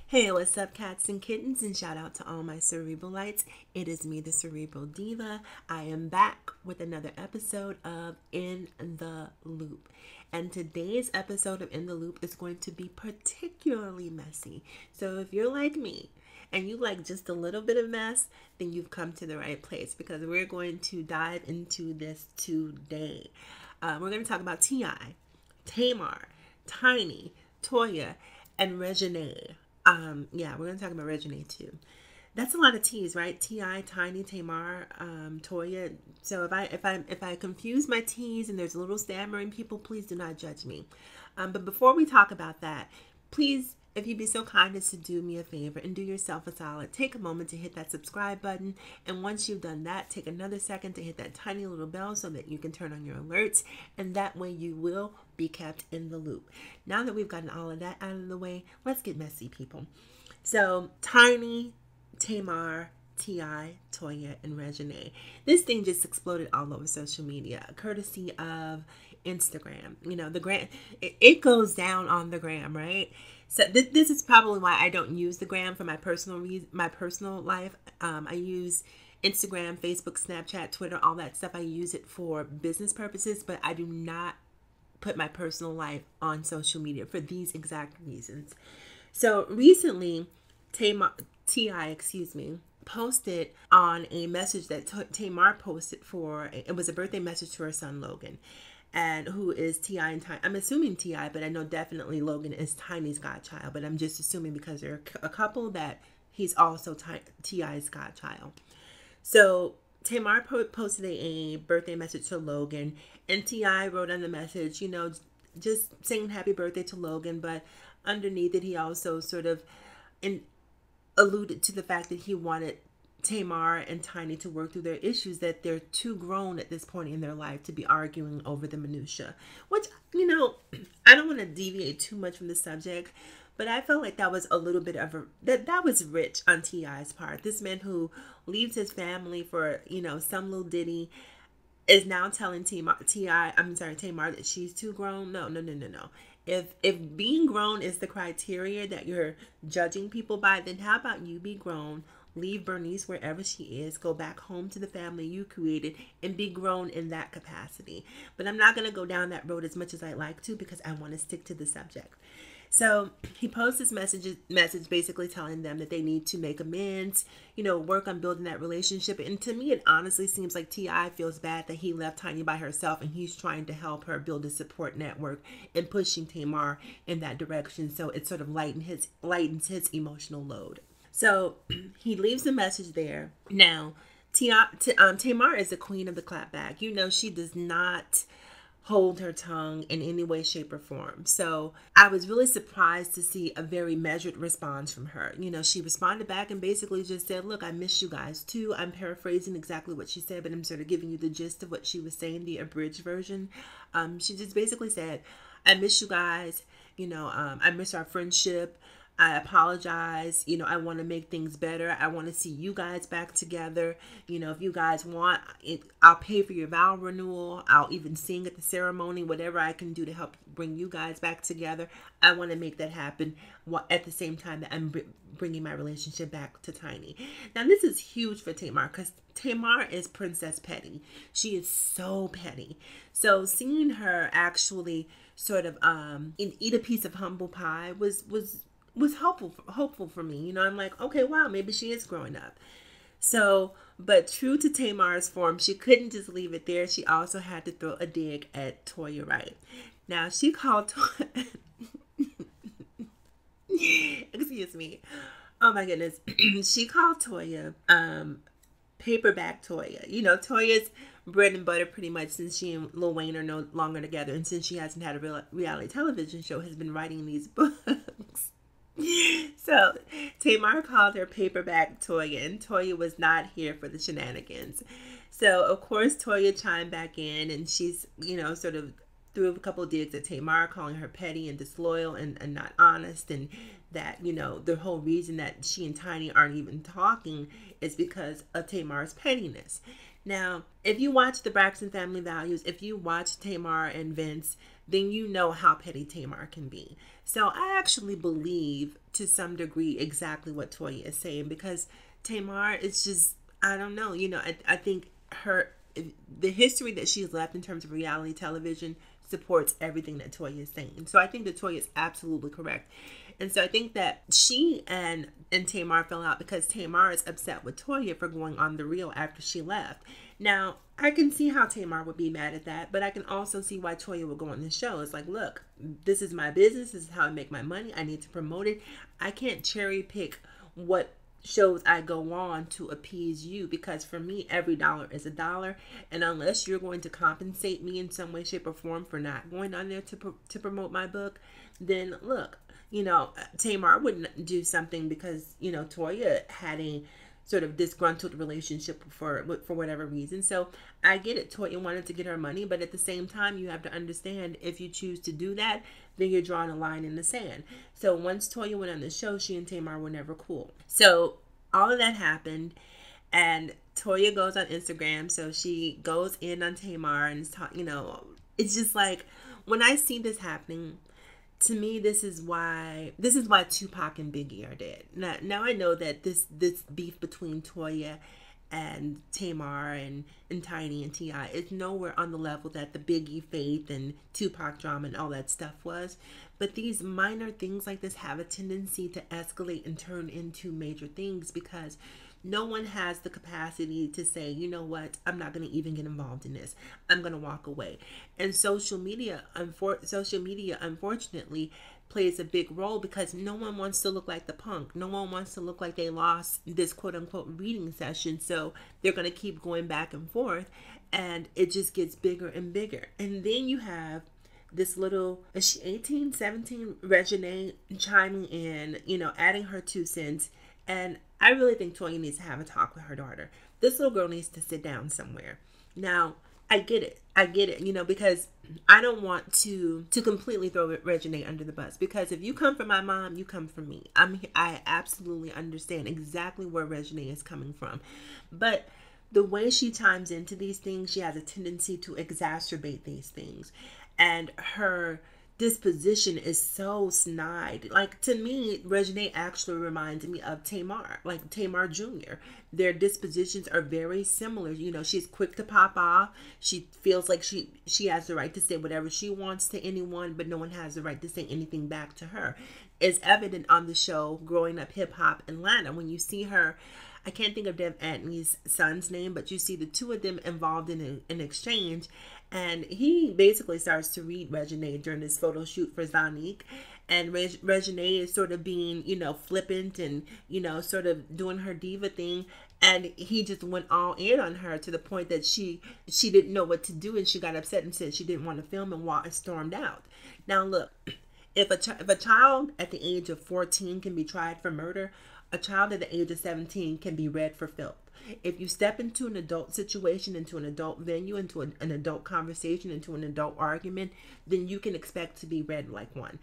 Hey, what's up, cats and kittens? And shout out to all my Cerebralites. It is me, the Cerebral Diva. I am back with another episode of In the Loop. And today's episode of In the Loop is going to be particularly messy. So if you're like me and you like just a little bit of mess, then you've come to the right place because we're going to dive into this today. We're going to talk about T.I., Tamar, Tiny, Toya, and Regine. We're gonna talk about Regine too. That's a lot of T's, right? T.I., Tiny, Tamar, Toya. So if I confuse my T's and there's a little stammering, people, please do not judge me. But before we talk about that, please, if you'd be so kind as to do me a favor and do yourself a solid, take a moment to hit that subscribe button. And once you've done that, take another second to hit that tiny little bell so that you can turn on your alerts. And that way you will be kept in the loop. Now that we've gotten all of that out of the way, let's get messy, people. So Tiny, Tamar, T.I., Toya, and Regine. This thing just exploded all over social media, courtesy of Instagram. You know, the gram, it goes down on the gram, right? So this is probably why I don't use the gram for my personal life. I use Instagram, Facebook, Snapchat, Twitter, all that stuff. I use it for business purposes, but I do not put my personal life on social media for these exact reasons. So recently, T.I., posted on a message that Tamar posted for, it was a birthday message to her son Logan, and who is T.I. and Tiny. I'm assuming T.I., but I know definitely Logan is Tiny's godchild, but I'm just assuming because they're a couple that he's also T.I.'s godchild. So Tamar posted a birthday message to Logan, and T.I. wrote on the message, just saying happy birthday to Logan, but underneath it, he also sort of alluded to the fact that he wanted Tamar and Tiny to work through their issues, that they're too grown at this point in their life to be arguing over the minutia, which, I don't want to deviate too much from the subject, but I felt like that was a little bit of that was rich on T.I.'s part. This man who leaves his family for, some little ditty is now telling Tamar that she's too grown. No. If being grown is the criteria that you're judging people by, then how about you be grown, leave Bernice wherever she is, go back home to the family you created, and be grown in that capacity. But I'm not going to go down that road as much as I'd like to because I want to stick to the subject. So he posts this message basically telling them that they need to make amends, work on building that relationship. And to me, it honestly seems like T.I. feels bad that he left Tiny by herself, and he's trying to help her build a support network and pushing Tamar in that direction. So it sort of lightens his emotional load. So he leaves the message there. Now, Tamar is the queen of the clapback. She does not hold her tongue in any way, shape, or form. So I was really surprised to see a very measured response from her. She responded back and basically just said, look, I miss you guys too. I'm paraphrasing exactly what she said, but I'm sort of giving you the gist of what she was saying, the abridged version. She just basically said, I miss you guys. I miss our friendship. I apologize. I want to make things better. I want to see you guys back together. If you guys want it, I'll pay for your vow renewal. I'll even sing at the ceremony, whatever I can do to help bring you guys back together. I want to make that happen at the same time that I'm bringing my relationship back to Tiny. Now, this is huge for Tamar because Tamar is Princess Petty. She is so petty. So seeing her actually sort of eat a piece of humble pie was hopeful for me. I'm like, okay, wow, maybe she is growing up. So, but true to Tamar's form, she couldn't just leave it there. She also had to throw a dig at Toya Wright. Now, she called Toya... Excuse me. Oh my goodness. She called Toya Paperback Toya. Toya's bread and butter pretty much since she and Lil Wayne are no longer together, and since she hasn't had a reality television show, has been writing these books. So Tamar called her Paperback Toya, and Toya was not here for the shenanigans. So of course Toya chimed back in, and she's sort of threw a couple of digs at Tamar, calling her petty and disloyal and not honest, and that the whole reason that she and Tiny aren't even talking is because of Tamar's pettiness. Now, if you watch the Braxton Family Values, if you watch Tamar and Vince, then you know how petty Tamar can be. So I actually believe to some degree exactly what Toya is saying, because Tamar is just, I don't know, I think the history that she's left in terms of reality television supports everything that Toya is saying. So I think that Toya is absolutely correct. And so I think that she and Tamar fell out because Tamar is upset with Toya for going on The Real after she left. Now, I can see how Tamar would be mad at that, but I can also see why Toya would go on the show. It's like, look, this is my business. This is how I make my money. I need to promote it. I can't cherry pick what shows I go on to appease you, because for me every dollar is a dollar, and unless you're going to compensate me in some way, shape, or form for not going on there to promote my book, then look, Tamar wouldn't do something because Toya had a sort of disgruntled relationship for whatever reason. So I get it. Toya wanted to get her money, but at the same time, you have to understand, if you choose to do that, then you're drawing a line in the sand. So once Toya went on the show, she and Tamar were never cool. So all of that happened, and Toya goes on Instagram. So she goes in on Tamar and is it's just like, when I see this happening, to me, this is why Tupac and Biggie are dead. Now I know that this beef between Toya and Tamar and Tiny and T.I. is nowhere on the level that the Biggie, Faith, and Tupac drama and all that stuff was. But these minor things like this have a tendency to escalate and turn into major things, because no one has the capacity to say, you know what, I'm not going to even get involved in this. I'm going to walk away. And social media, unfortunately, plays a big role, because no one wants to look like the punk. No one wants to look like they lost this quote unquote reading session. So they're going to keep going back and forth, and it just gets bigger and bigger. And then you have this little, is she 18, 17, Reginae chiming in, adding her 2 cents. And I really think Toya needs to have a talk with her daughter. This little girl needs to sit down somewhere. Now, I get it, because I don't want to completely throw Reginae under the bus, because if you come for my mom, you come for me. I absolutely understand exactly where Reginae is coming from. But the way she chimes into these things, she has a tendency to exacerbate these things. And her disposition is so snide. Like, to me, Reginae actually reminds me of Tamar, like Tamar Jr. Their dispositions are very similar. She's quick to pop off. She feels like she has the right to say whatever she wants to anyone, but no one has the right to say anything back to her. It's evident on the show Growing Up Hip Hop Atlanta, when you see her. I can't think of Dev Antony's son's name, but you see the two of them involved in an exchange, and he basically starts to read Reginae during this photo shoot for Zanique, and Reginae is sort of being, flippant and, sort of doing her diva thing, and he just went all in on her to the point that she didn't know what to do, and she got upset and said she didn't want to film and stormed out. Now look, if a child at the age of 14 can be tried for murder, a child at the age of 17 can be read for filth. If you step into an adult situation, into an adult venue, into an adult conversation, into an adult argument, then you can expect to be read like one.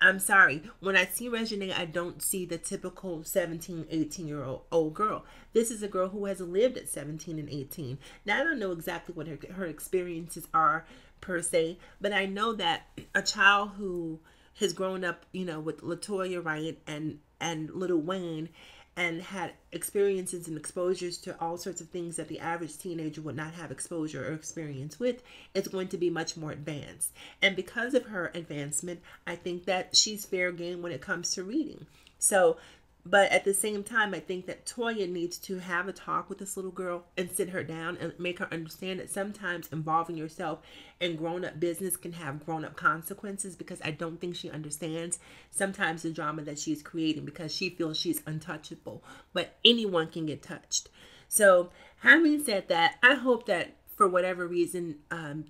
I'm sorry. When I see Reginae, I don't see the typical 17, 18-year-old girl. This is a girl who has lived at 17 and 18. Now, I don't know exactly what her experiences are per se, but I know that a child who has grown up, with LaToya Wright and Lil Wayne, and had experiences and exposures to all sorts of things that the average teenager would not have exposure or experience with, is going to be much more advanced. And because of her advancement, I think that she's fair game when it comes to reading. So, but at the same time, I think that Toya needs to have a talk with this little girl and sit her down and make her understand that sometimes involving yourself in grown-up business can have grown-up consequences, because I don't think she understands sometimes the drama that she's creating, because she feels she's untouchable. But anyone can get touched. So having said that, I hope that for whatever reason,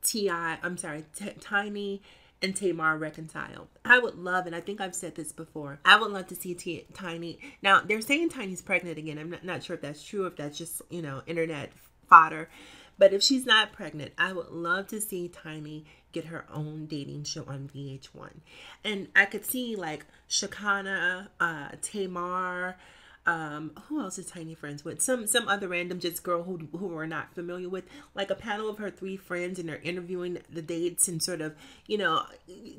Tiny and Tamar reconcile. I would love, and I think I've said this before, I would love to see Tiny. Now, they're saying Tiny's pregnant again. I'm not sure if that's true, if that's just, internet fodder. But if she's not pregnant, I would love to see Tiny get her own dating show on VH1. And I could see like Shakana, Tamar, Who else is Tiny friends with? Some other random just girl who we're not familiar with. Like a panel of her 3 friends, and they're interviewing the dates and sort of,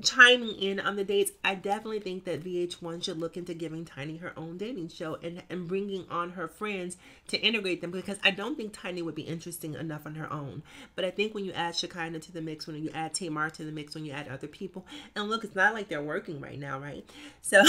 chiming in on the dates. I definitely think that VH1 should look into giving Tiny her own dating show, and bringing on her friends to integrate them, because I don't think Tiny would be interesting enough on her own. But I think when you add Shekinah to the mix, when you add Tamar to the mix, when you add other people, and look, it's not like they're working right now, right? So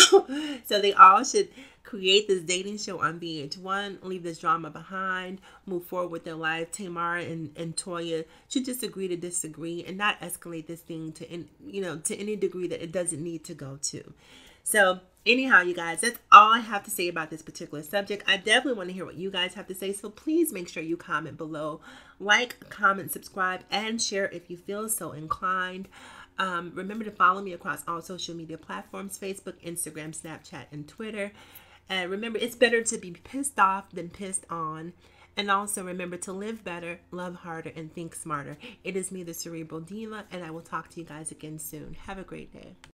so they all should create this dating show on VH1, leave this drama behind, move forward with their life. Tamar and Toya should just agree to disagree and not escalate this thing to any degree that it doesn't need to go to. So anyhow, you guys, that's all I have to say about this particular subject. I definitely want to hear what you guys have to say, so please make sure you comment below. Like, comment, subscribe, and share if you feel so inclined. Remember to follow me across all social media platforms: Facebook, Instagram, Snapchat, and Twitter. And remember, it's better to be pissed off than pissed on. And also remember to live better, love harder, and think smarter. It is me, the Cerebral Diva, and I will talk to you guys again soon. Have a great day.